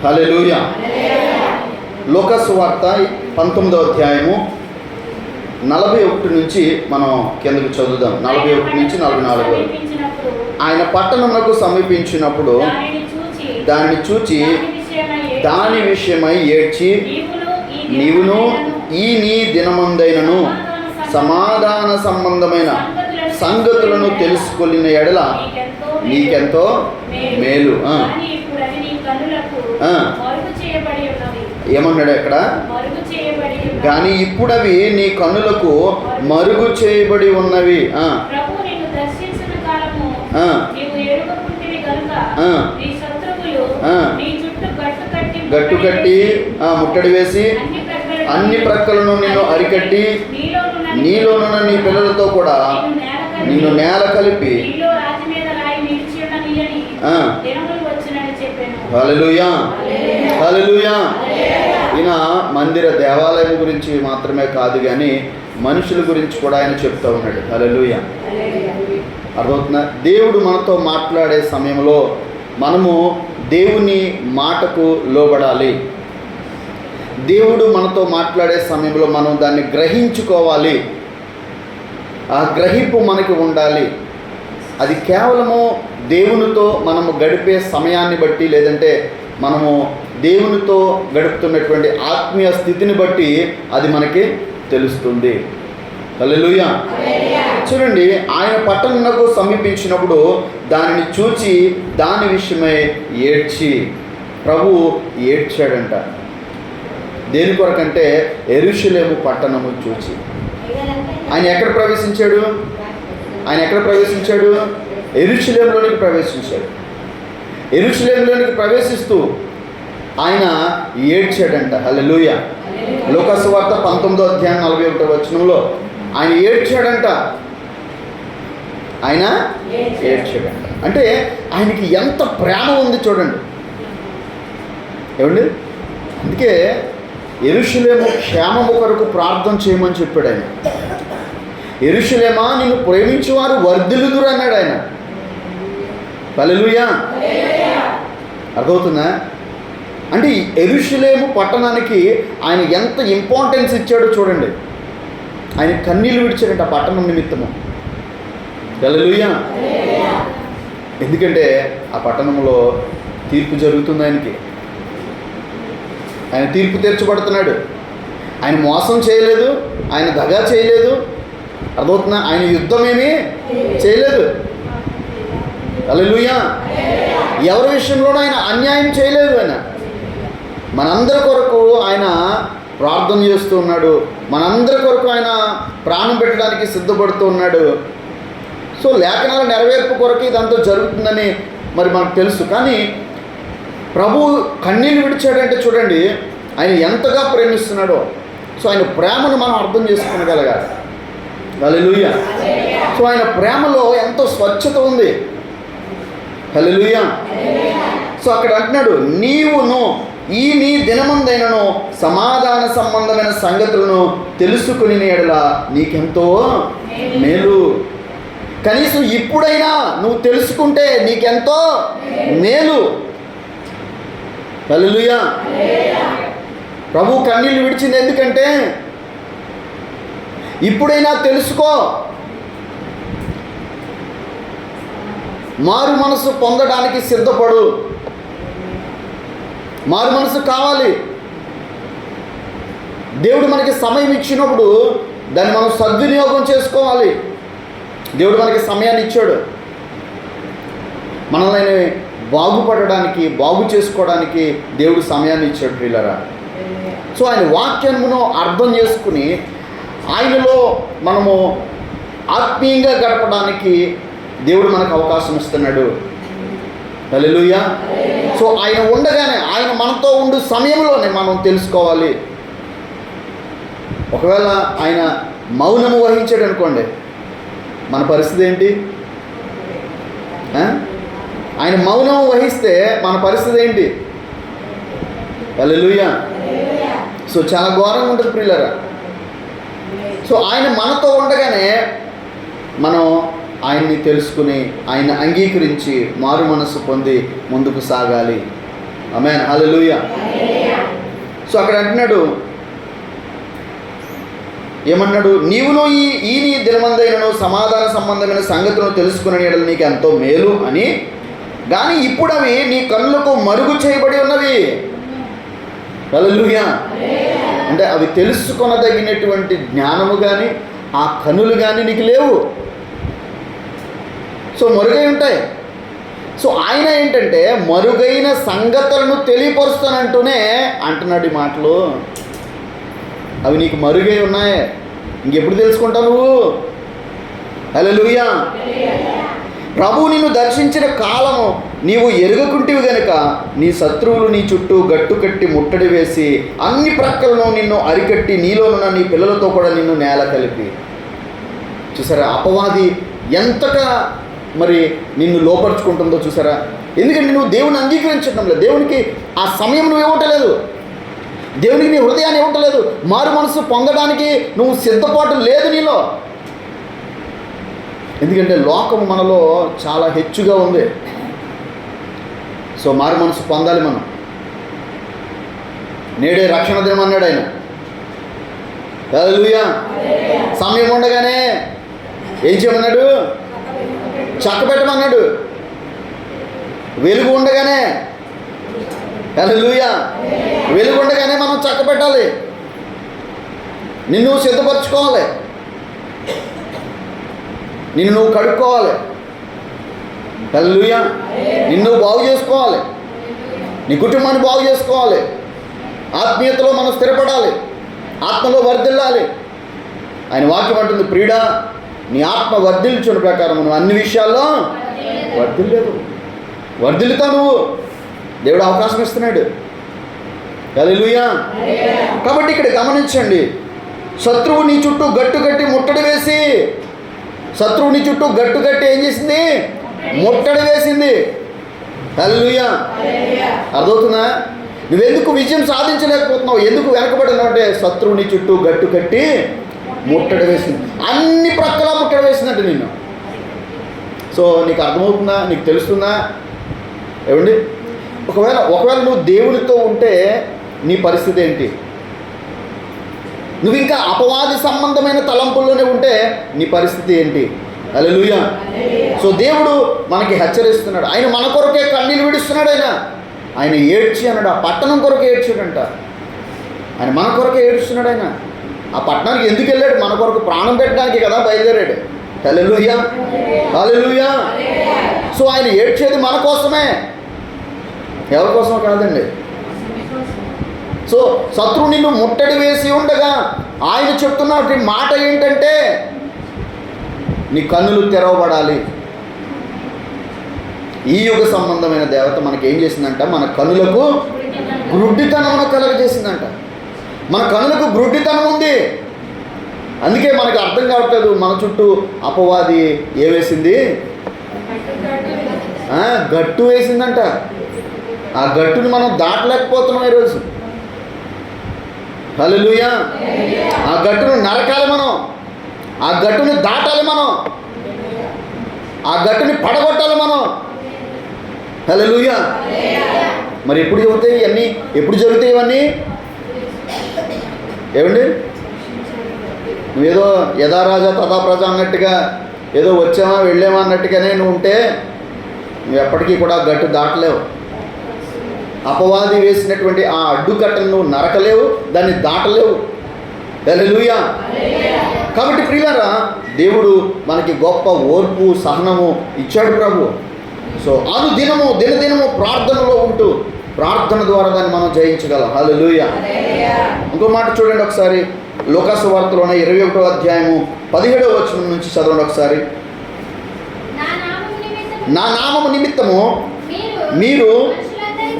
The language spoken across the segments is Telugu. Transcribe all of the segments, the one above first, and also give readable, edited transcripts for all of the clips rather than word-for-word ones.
హల్లెలూయా. లూకా సువార్త 19వ అధ్యాయము 41 నుంచి మనం కిందకి చదువుదాం. 41 నుంచి 44 వరకు. ఆయన పట్టణమునకు సమీపించినప్పుడు దానిని చూచి దాని విషయమై ఏడ్చి, నీవును ఈ నీ దినమందైనను సమాధాన సంబంధమైన సంగతులను తెలుసుకొనిన ఎడల నీకెంతో మేలు. ఏమన్నాడు అక్కడ? కానీ ఇప్పుడు అవి నీ కన్నులకు మరుగు చేయబడి ఉన్నవి. గట్టు కట్టి ముట్టడి వేసి అన్ని ప్రక్కలను నిన్ను అరికట్టి నీలోనున్న నీ పిల్లలతో కూడా నిన్ను నేల కలిపి. హల్లెలూయా, హల్లెలూయా. ఈయన మందిర దేవాలయం గురించి మాత్రమే కాదు కానీ మనుషుల గురించి కూడా ఆయన చెప్తూ ఉన్నాడు. హల్లెలూయా. అర్థమవుతుందా? దేవుడు మనతో మాట్లాడే సమయంలో మనము దేవుని మాటకు లోబడాలి. దేవుడు మనతో మాట్లాడే సమయంలో మనం దాన్ని గ్రహించుకోవాలి. ఆ గ్రహింపు మనకి ఉండాలి. అది కేవలము దేవునితో మనము గడిపే సమయాన్ని బట్టి, లేదంటే మనము దేవునితో గడుపుతున్నటువంటి ఆత్మీయ స్థితిని బట్టి అది మనకి తెలుస్తుంది. హల్లెలూయా. చూడండి, ఆయన పట్టణమునకు సమీపించినప్పుడు దానిని చూచి దాని విషయమై ఏడ్చి. ప్రభు ఏడ్చాడంట. దేని కొరకంటే యెరూషలేము పట్టణము చూచి. ఆయన ఎక్కడ ప్రవేశించాడు? యెరూషలేములోనికి ప్రవేశించాడు. యెరూషలేములోనికి ప్రవేశిస్తూ ఆయన ఏడ్చాడంట. హల్లెలూయా. లూకా సువార్త 19వ అధ్యాయం 41వ వచనంలో ఆయన ఏడ్చాడంట. అంటే ఆయనకి ఎంత ప్రేమ ఉంది చూడండి. ఏమండి? అందుకే యెరూషలేము క్షేమము కొరకు ప్రార్థన చేయమని చెప్పాడు ఆయన. యెరూషలేమా, నిన్ను ప్రేమించేవారు వర్ధిల్లుదురు అన్నాడు ఆయన. హల్లెలూయా. అర్థమవుతుందా? అంటే యెరూషలేము పట్టణానికి ఆయన ఎంత ఇంపార్టెన్స్ ఇచ్చాడో చూడండి. ఆయన కన్నీళ్ళు విడిచాడంట ఆ పట్టణం నిమిత్తము. హల్లెలూయా. ఎందుకంటే ఆ పట్టణంలో తీర్పు జరుగుతుంది. ఆయన తీర్పు తీర్చబడుతున్నాడు. ఆయన మోసం చేయలేదు, ఆయన దగా చేయలేదు. అర్థమవుతుందా? ఆయన యుద్ధమేమీ చేయలేదు. హల్లెలూయా. ఎవరి విషయంలోనూ ఆయన అన్యాయం చేయలేదు. ఆయన మనందరి కొరకు ఆయన ప్రార్థన చేస్తూ ఉన్నాడు. మనందరి కొరకు ఆయన ప్రాణం పెట్టడానికి సిద్ధపడుతూ ఉన్నాడు. సో లేఖనాల నెరవేర్పు కొరకు ఇదంతా జరుగుతుందని మరి మనకు తెలుసు. కానీ ప్రభు కన్నీళ్ళు విడిచాడంటే చూడండి ఆయన ఎంతగా ప్రేమిస్తున్నాడో. సో ఆయన ప్రేమను మనం అర్థం చేసుకోగలగాలి. హల్లెలూయా. సో ఆయన ప్రేమలో ఎంతో స్వచ్ఛత ఉంది. హల్లెలూయా. సో అక్కడ అంటున్నాడు, నీవును ఈ నీ దినమందైనను సమాధాన సంబంధమైన సంగతులను తెలుసుకుని ఎడల నీకెంతో మేలు. కనీసం ఇప్పుడైనా నువ్వు తెలుసుకుంటే నీకెంతో మేలు. హల్లెలూయా. ప్రభు కన్నీళ్ళు విడిచింది ఎందుకంటే ఇప్పుడైనా తెలుసుకో. మారు మనసు పొందడానికి సిద్ధపడు. మారు మనసు కావాలి. దేవుడు మనకి సమయం ఇచ్చినప్పుడు దాన్ని మనం సద్వినియోగం చేసుకోవాలి. దేవుడు మనకి సమయాన్ని ఇచ్చాడు. మనల్ని బాగుపడడానికి, బాగు చేసుకోవడానికి దేవుడు సమయాన్ని ఇచ్చాడు ప్రియులారా. సో ఆయన వాక్యమును అర్థం చేసుకుని ఆయనలో మనము ఆత్మీయంగా గడపడానికి దేవుడు మనకు అవకాశం ఇస్తున్నాడు. హల్లెలూయా. సో ఆయన ఉండగానే, ఆయన మనతో ఉండు సమయంలోనే మనం తెలుసుకోవాలి. ఒకవేళ ఆయన మౌనము వహించాడు అనుకోండి, మన పరిస్థితి ఏంటి? ఆయన మౌనం వహిస్తే మన పరిస్థితి ఏంటి? హల్లెలూయా. సో చాలా ఘోరంగా ఉంటుంది ప్రియులారా. సో ఆయన మనతో ఉండగానే మనం ఆయన్ని తెలుసుకుని, ఆయన అంగీకరించి మారు మనసు పొంది ముందుకు సాగాలి. ఆమేన్, హల్లెలూయా. సో అక్కడ అంటున్నాడు, ఏమన్నాడు, నీవును ఈ నీ దినమందైనను సమాధాన సంబంధమైన సంగతులను తెలుసుకునే యెడల నీకు ఎంతో మేలు అని, కానీ ఇప్పుడు అవి నీ కన్నులకు మరుగు చేయబడి ఉన్నవి. హల్లెలూయా. అంటే అవి తెలుసుకొనదగినటువంటి జ్ఞానము కానీ ఆ కనులు కానీ నీకు లేవు. సో మరుగై ఉంటాయి. సో ఆయన ఏంటంటే మరుగైన సంగతులను తెలియపరుస్తానంటూనే అంటున్నాడు ఈ మాటలు. అవి నీకు మరుగై ఉన్నాయి, ఇంకెప్పుడు తెలుసుకుంటావు నువ్వు? హల్లెలూయా. ప్రభువు నిన్ను దర్శించిన కాలము నీవు ఎరుగకుంటివి గనుక నీ శత్రువులు నీ చుట్టూ గట్టు కట్టి ముట్టడి వేసి అన్ని ప్రక్కలను నిన్ను అరికట్టి నీలోనున్న నీ పిల్లలతో కూడా నిన్ను నేల కలిపి. చూసారా అపవాది ఎంతగా మరి నిన్ను లోపరుచుకుంటుందో చూసారా. ఎందుకంటే నువ్వు దేవుని అంగీకరించడం లేదు, దేవునికి ఆ సమయం నువ్వు ఇవ్వటలేదు, దేవునికి నీ హృదయాన్ని ఇవ్వటలేదు, మారు మనసు పొందడానికి నువ్వు సిద్ధపాటు లేదు నీలో. ఎందుకంటే లోకము మనలో చాలా హెచ్చుగా ఉంది. సో మారు మనసు పొందాలి మనం. నేడే రక్షణ దినం అన్నాడు ఆయన. హల్లెలూయా. సమయం ఉండగానే ఏం చేయమన్నాడు? చక్కబెట్టమన్నాడు. వెలుగు ఉండగానే, హల్లెలూయా, వెలుగు ఉండగానే మనం చక్కబెట్టాలి. నిన్ను సిద్ధపరచుకోవాలి, నిన్ను నువ్వు కడుక్కోవాలి. హల్లెలూయా. నిన్ను బాగు చేసుకోవాలి, నీ కుటుంబాన్ని బాగు చేసుకోవాలి, ఆత్మీయతలో మనం స్థిరపడాలి, ఆత్మలో వర్ధిల్లాలి. ఆయన వాక్యం అంటుంది, ప్రియుడా నీ ఆత్మ వర్ధిల్చున్న ప్రకారం నువ్వు అన్ని విషయాల్లో వర్ధిల్లేదు, వర్ధిల్లుతావు నువ్వు. దేవుడు అవకాశం ఇస్తున్నాడు. హల్లెలూయా. కాబట్టి ఇక్కడ గమనించండి, శత్రువు నీ చుట్టూ గట్టు కట్టి ముట్టడి వేసి, శత్రువు నీ చుట్టూ గట్టు కట్టి ఏం చేసింది? ముట్టడి వేసింది. హల్లెలూయా. అర్థమవుతుందా? నువ్వెందుకు విజయం సాధించలేకపోతున్నావు, ఎందుకు వెనకబడినావు అంటే శత్రువు నీ చుట్టూ గట్టు కట్టి ముట్టడి వేసింది, అన్ని ప్రక్కలా ముట్టడి వేసిందంటే నిన్ను. సో నీకు అర్థమవుతుందా? నీకు తెలుస్తుందా? ఏమండి, ఒకవేళ నువ్వు దేవునితో ఉంటే నీ పరిస్థితి ఏంటి? నువ్వు ఇంకా అపవాది సంబంధమైన తలంపుల్లోనే ఉంటే నీ పరిస్థితి ఏంటి? హల్లెలూయా. సో దేవుడు మనకి హెచ్చరిస్తున్నాడు. ఆయన మన కొరకే కన్నీళ్ళు విడుస్తున్నాడు. ఆయన ఏడ్చి అన్నాడు, ఆ పట్టణం కొరకే ఏడ్చాడంట. ఆయన మన కొరకే ఏడుస్తున్నాడు. ఆయన ఆ పట్టణానికి ఎందుకు వెళ్ళాడు? మన కొరకు ప్రాణం పెట్టడానికి కదా బయలుదేరాడు. హల్లెలూయా, హల్లెలూయా. సో ఆయన ఏడ్చేది మన కోసమే, ఎవరి కోసమో కాదండి. సో శత్రువు నిన్ను ముట్టడి వేసి ఉండగా ఆయన చెప్తున్న మాట ఏంటంటే నీ కన్నులు తెరవబడాలి. ఈ యుగ సంబంధమైన దేవత మనకి ఏం చేసిందంట? మన కన్నులకు గ్రుడ్డితనమును కలగజేసిందంట. మన కన్నులకు గ్రుడ్డితనం ఉంది, అందుకే మనకు అర్థం కావట్లేదు. మన చుట్టూ అపవాది ఏ వేసింది? గట్టు వేసిందంట. ఆ గట్టుని మనం దాటలేకపోతున్నాం ఈరోజు. హల్లెలూయా. ఆ గట్టును నరకాలి మనం, ఆ గట్టుని దాటాలి మనం, ఆ గట్టుని పడగొట్టాలి మనం. హల్లెలూయా. మరి ఎప్పుడు జరుగుతాయి ఇవన్నీ? ఎప్పుడు జరుగుతాయి ఇవన్నీ? ఏమండి, నువ్వేదో యథా రాజా తథా ప్రజ అన్నట్టుగా ఏదో వచ్చామా వెళ్ళామా అన్నట్టుగానే నువ్వు ఉంటే నువ్వు ఎప్పటికీ కూడా గట్టు దాటలేవు. అపవాది వేసినటువంటి ఆ అడ్డుకట్టను నువ్వు నరకలేవు, దాన్ని దాటలేవు. హల్లెలూయా. కాబట్టి ప్రియులారా, దేవుడు మనకి గొప్ప ఓర్పు సహనము ఇచ్చాడు ప్రభు. సో దినదినము ప్రార్థనలో ఉంటూ ప్రార్థన ద్వారా దాన్ని మనం జయించగలం. హల్లెలూయా. ఇంకో మాట చూడండి ఒకసారి, లూకాసు వార్తలోనే 21వ అధ్యాయము 17వ వచనం నుంచి చదవండి ఒకసారి. నా నామము నిమిత్తము మీరు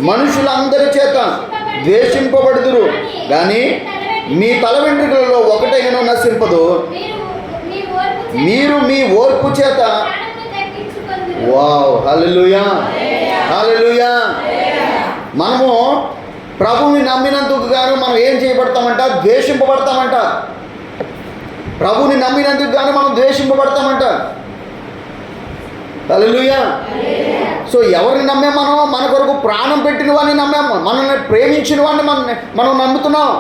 మనుషులందరి చేత ద్వేషింపబడుదురు, కానీ మీ తల వెంట్రుకలలో ఒకటైనను నశింపదు. మీరు మీ ఓర్పు చేత. వావ్, హల్లెలూయా, హల్లెలూయా. మనము ప్రభువుని నమ్మినందుకు గాను మనం ఏం చేయబడతామంట? ద్వేషింపబడతామంట. ప్రభువుని నమ్మినందుకు గాను మనం ద్వేషింపబడతామంట. హల్లెలూయా. సో ఎవరిని నమ్మాం మనం? మన కొరకు ప్రాణం పెట్టిన వాడిని నమ్మాము. మనల్ని ప్రేమించిన వాడిని మనం నమ్ముతున్నాం.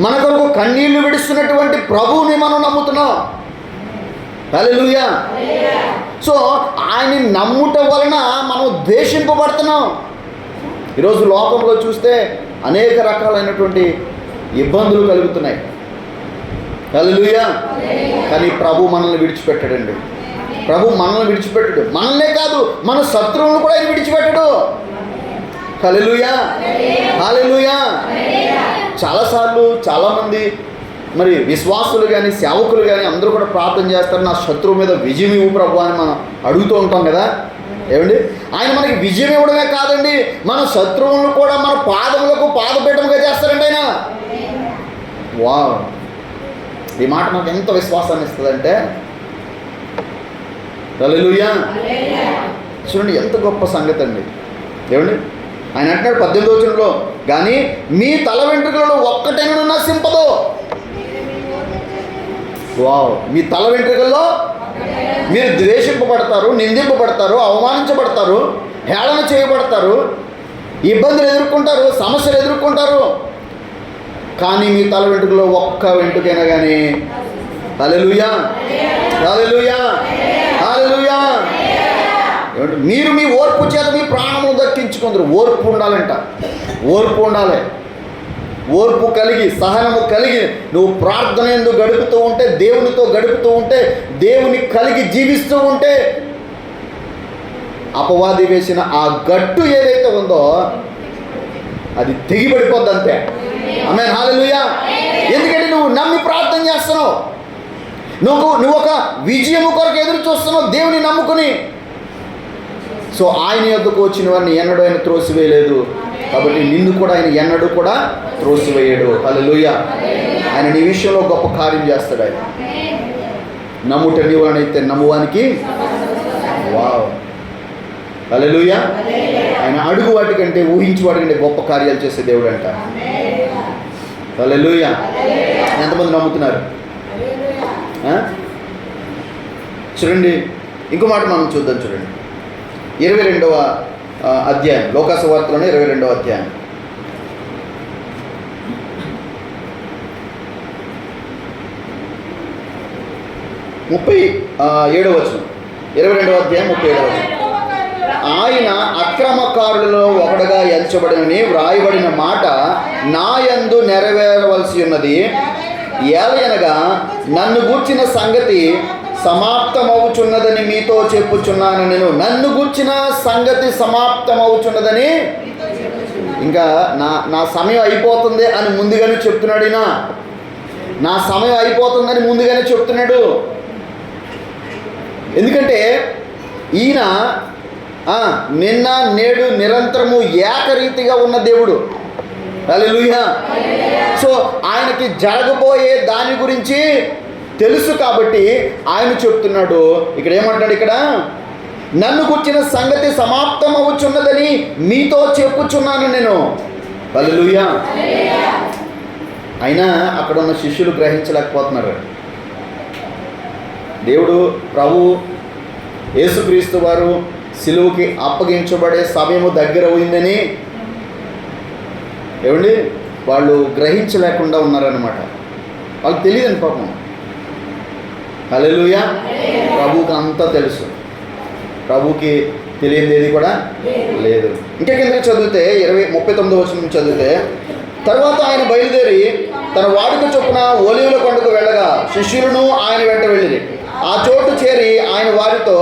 మన కొరకు కన్నీళ్లు విడుస్తున్నటువంటి ప్రభువుని మనం నమ్ముతున్నాం. హల్లెలూయా. సో ఆయన్ని నమ్ముట వలన మనం ద్వేషింపబడుతున్నాం. ఈరోజు లోకంలో చూస్తే అనేక రకాలైనటువంటి ఇబ్బందులు కలుగుతున్నాయి. హల్లెలూయా. కానీ ప్రభు మనల్ని విడిచిపెట్టాడండి. ప్రభు మనల్ని విడిచిపెట్టడు. మనల్నే కాదు, మన శత్రువులను కూడా ఆయన విడిచిపెట్టడు. హల్లెలూయా, హల్లెలూయా. చాలాసార్లు చాలామంది మరి విశ్వాసులు కానీ సేవకులు కానీ అందరూ కూడా ప్రార్థన చేస్తారు, నా శత్రువు మీద విజయం ఇవ్వు ప్రభు అని మనం అడుగుతూ ఉంటాం కదా. ఏమండి, ఆయన మనకి విజయం ఇవ్వడమే కాదండి, మన శత్రువులను కూడా మన పాదములకు పాదపీఠముగా చేస్తారండి ఆయన. వావ్, ఈ మాట నాకు ఎంత విశ్వాసాన్ని ఇస్తుందంటే, హల్లెలూయా. చూడండి ఎంత గొప్ప సంగతి అండి. ఏమండి, ఆయన అంటున్నాడు 18వ వచనంలో, కానీ మీ తల వెంట్రుకలలో ఒక్కటైనా నశింపదు. వావ్, మీ తల వెంట్రుకల్లో మీరు ద్వేషింపబడతారు, నిందింపబడతారు, అవమానించబడతారు, హేళన చేయబడతారు, ఇబ్బందులు ఎదుర్కొంటారు, సమస్యలు ఎదుర్కొంటారు. కానీ మీ తల వెంట్రుకలో ఒక్క వెంట్రుకైనా కానీ, హల్లెలూయా, హల్లెలూయా, హల్లెలూయా. ఏమంటే మీరు మీ ఓర్పు చేత మీ ప్రాణము దక్కించుకుందరు. ఓర్పు ఉండాలంట, ఓర్పు ఉండాలి. ఓర్పు కలిగి, సహనము కలిగి నువ్వు ప్రార్థన ఎందుకు గడుపుతూ ఉంటే, దేవునితో గడుపుతూ ఉంటే, దేవుని కలిగి జీవిస్తూ ఉంటే, అపవాది వేసిన ఆ గట్టు ఏదైతే ఉందో అది తెగిపడిపోద్ది అంతే. ఆమేన్, హల్లెలూయా. ఎందుకంటే నువ్వు నమ్మి ప్రార్థన చేస్తున్నావు, నువ్వు ఒక విజయము కొరకు ఎదురు చూస్తున్నావు దేవుని నమ్ముకుని. సో ఆయన యొద్దకు వచ్చిన వారిని ఎన్నడూ ఆయన త్రోసివేయలేదు, కాబట్టి నిన్ను కూడా ఆయన ఎన్నడూ కూడా త్రోసివేయడు. హల్లెలూయా. ఆయన నీ విషయంలో గొప్ప కార్యం చేస్తాడు. ఆయన నమ్ముట నీవానైతే నమ్మువానికి. వావ్, హల్లెలూయా. ఆయన అడుగు వాటికంటే ఊహించు వాటికంటే గొప్ప కార్యాలు చేసే దేవుడు అంట. హల్లెలూయా. ఎంతమంది నమ్ముతున్నారు? చూడండి, ఇంకో మాట మనం చూద్దాం. చూడండి 22వ అధ్యాయం, లోకాసు వార్తలోనే 22వ అధ్యాయం, 37వ వచనం. 22వ అధ్యాయం 37వ వచనం. ఆయన అక్రమకారులలో ఒకడుగా ఎంచబడినని వ్రాయబడిన మాట నా యందు నెరవేరవలసి ఉన్నది. ఏలయనగా నన్ను గూర్చిన సంగతి సమాప్తమవుచున్నదని మీతో చెప్పుచున్నాను. నేను నన్ను గూర్చిన సంగతి సమాప్తమవుచున్నదని, ఇంకా నా సమయం అయిపోతుంది అని ముందుగానే చెప్తున్నాడు. ఈయన నా సమయం అయిపోతుందని ముందుగానే చెప్తున్నాడు. ఎందుకంటే ఈయన నిన్న నేడు నిరంతరము ఏకరీతిగా ఉన్న దేవుడు. హల్లెలూయా. సో ఆయనకి జరగబోయే దాని గురించి తెలుసు కాబట్టి ఆయన చెప్తున్నాడు. ఇక్కడ ఏమంటాడు? ఇక్కడ నన్ను గుర్చిన సంగతి సమాప్తం అవుచున్నదని మీతో చెప్పుచున్నాను నేను. హల్లెలూయా. అయినా అక్కడ ఉన్న శిష్యులు గ్రహించలేకపోతున్నారు. దేవుడు ప్రభు యేసుక్రీస్తు వారు సిలువకి అప్పగించబడే సమయము దగ్గర అయిందని ఏమండి వాళ్ళు గ్రహించలేకుండా ఉన్నారన్నమాట. వాళ్ళకి తెలియదండి పాపం. హల్లెలూయా. ప్రభువుకి అంతా తెలుసు, ప్రభువుకి తెలియనిది కూడా లేదు. ఇంకా కిందకి చదివితే 39వ వచనం చదివితే, తర్వాత ఆయన బయలుదేరి తన వాడుక చొప్పున ఒలీవల కొండకు వెళ్ళగా శిష్యులను ఆయన వెంట వెళ్ళిరి. ఆ చోటు చేరి ఆయన వారితో,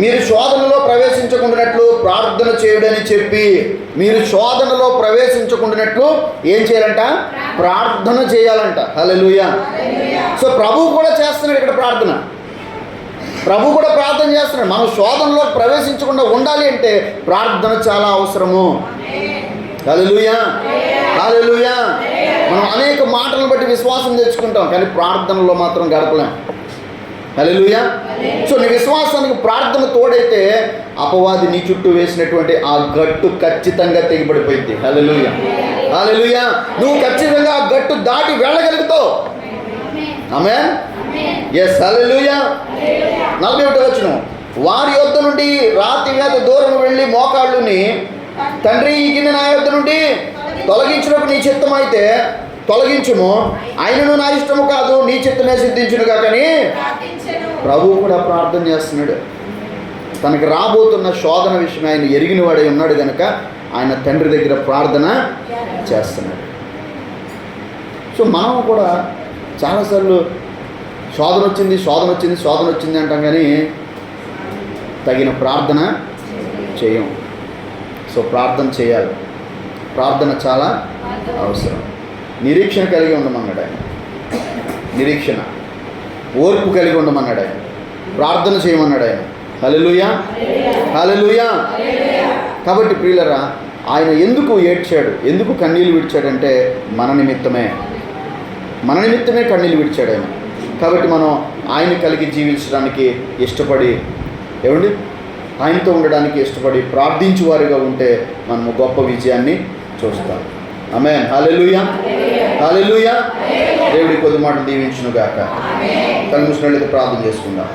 మీరు శోధనలో ప్రవేశించకుండానట్లు ప్రార్థన చేయుడని చెప్పి, మీరు శోధనలో ప్రవేశించకుండానట్లు ఏం చేయాలంట? ప్రార్థన చేయాలంట. హల్లెలూయా. సో ప్రభువు కూడా చేస్తున్నాడు ఇక్కడ ప్రార్థన. ప్రభు కూడా ప్రార్థన చేస్తున్నాడు. మనం శోధనలో ప్రవేశించకుండా ఉండాలి అంటే ప్రార్థన చాలా అవసరము. హల్లెలూయా, హల్లెలూయా. మనం అనేక మాటలను బట్టి విశ్వాసం తెచ్చుకుంటాం, కానీ ప్రార్థనలో మాత్రం గడపలేం. హల్లెలూయా. సో నీ విశ్వాసానికి ప్రార్థన తోడైతే అపవాది నీ చుట్టూ వేసినటువంటి ఆ గట్టు ఖచ్చితంగా తెగిపడిపోయింది. హల్లెలూయా, హల్లెలూయా. నువ్వు ఖచ్చితంగా ఆ గట్టు దాటి వెళ్ళగలుగుతావు. ఆమేన్. ఎస్, హల్లెలూయా. 41వ వచనం, వారి యొద్ద నుండి రాతి వేద దూరం వెళ్ళి మోకాళ్ళుని, తండ్రి ఈ గిన్నె నా యొద్ద నుండి తొలగించినప్పుడు నీ చిత్తమైతే తొలగించుము, అయినను నా ఇష్టము కాదు నీ చిత్తమే సిద్ధించునుగా. కానీ ప్రభువు కూడా ప్రార్థన చేస్తున్నాడు. తనకు రాబోతున్న శోధన విషయం ఆయన ఎరిగిన వాడై ఉన్నాడు కనుక ఆయన తండ్రి దగ్గర ప్రార్థన చేస్తున్నాడు. సో మనం కూడా చాలాసార్లు శోధన వచ్చింది అంటాం, కానీ తగిన ప్రార్థన చేయం. సో ప్రార్థన చేయాలి. ప్రార్థన చాలా అవసరం. నిరీక్షణ కలిగి ఉండమన్నాడు ఆయన. నిరీక్షణ, ఓర్పు కలిగి ఉండమన్నాడు ఆయన. ప్రార్థన చేయమన్నాడు ఆయన. హల్లెలూయా, హల్లెలూయా. కాబట్టి ప్రియులరా, ఆయన ఎందుకు ఏడ్చాడు, ఎందుకు కన్నీళ్ళు విడిచాడంటే మన నిమిత్తమే కన్నీళ్ళు విడిచాడు ఆయన. కాబట్టి మనం ఆయన కలిగి జీవించడానికి ఇష్టపడి, ఏమండి, ఆయనతో ఉండడానికి ఇష్టపడి ప్రార్థించువారిగా ఉంటే మనము గొప్ప విజయాన్ని చూస్తాం. ఆమేన్. హల్లెలూయా, హల్లెలూయా. దేవుడి కొద్ది మాటలు దీవించును గాక. కళ్ళు మూసినట్లయితే ప్రార్థన చేసుకుందాం.